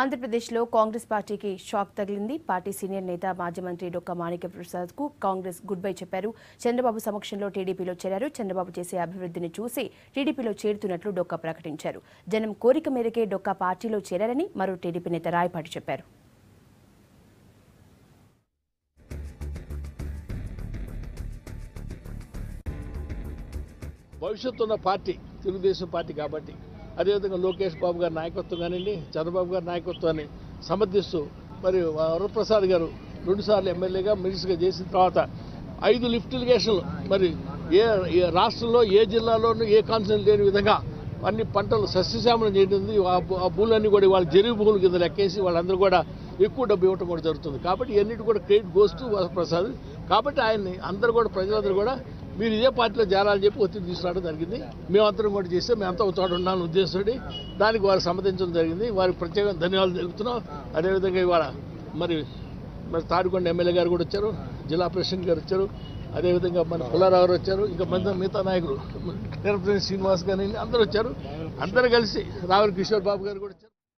ఆంధ్రప్రదేశ్లో కాంగ్రెస్ పార్టీకి షాక్ తగిలింది. పార్టీ సీనియర్ నేత మాజీ మంత్రి డొక్కా మాణిక్యప్రసాద్కు కాంగ్రెస్ గుడ్ బై చెప్పారు. చంద్రబాబు సమక్షంలో టీడీపీలో చేరారు. చంద్రబాబు చేసే అభివృద్ధిని చూసి టీడీపీలో చేరుతున్నట్లు డొక్కా ప్రకటించారు. జనం కోరిక మేరకే డొక్కా పార్టీలో చేరారని మరో టీడీపీ నేత రాయపాటి చెప్పారు. భవిష్యత్తు ఉన్న పార్టీ తెలుగుదేశం పార్టీ కాబట్టి అదేవిధంగా లోకేష్ బాబు గారి నాయకత్వం కానివ్వండి, చంద్రబాబు గారి నాయకత్వాన్ని సమర్థిస్తూ మరి వరప్రసాద్ గారు 2 సార్లు ఎమ్మెల్యేగా మినిస్టర్గా చేసిన తర్వాత 5 లిఫ్ట్ ఇరిగేషన్లు మరి ఏ రాష్ట్రంలో ఏ జిల్లాలోనూ ఏ కాన్సెన్స్ లేని విధంగా అన్ని పంటలు సస్యశ్యామలం చేయడం. ఆ భూములన్నీ కూడా వాళ్ళ జరుగు భూముల కింద లెక్కేసి వాళ్ళందరూ కూడా ఎక్కువ డబ్బు ఇవ్వడం కూడా జరుగుతుంది. కాబట్టి ఇవన్నిటి కూడా క్రెడిట్ గోస్ టు వరప్రసాద్. కాబట్టి ఆయన్ని అందరూ కూడా ప్రజలందరూ కూడా మీరు ఇదే పార్టీలో చేరాలని చెప్పి ఒత్తిడి తీసుకురావడం జరిగింది. మేమందరం కూడా చేస్తే మేమంతా తోట ఉండాలని ఉద్దేశంతో దానికి వారు సమ్మతించడం జరిగింది. వారికి ప్రత్యేకంగా ధన్యవాదాలు తెలుపుతున్నాం. అదేవిధంగా ఇవాళ మరి తాడికొండ ఎమ్మెల్యే గారు కూడా వచ్చారు, జిల్లా ప్రెసిడెంట్ గారు వచ్చారు, అదేవిధంగా మన పుల్లారావు గారు వచ్చారు, ఇంకా మిగతా నాయకులు శ్రీనివాస్ గారు అందరూ వచ్చారు. అందరూ కలిసి రావుల కిషోర్ బాబు గారు కూడా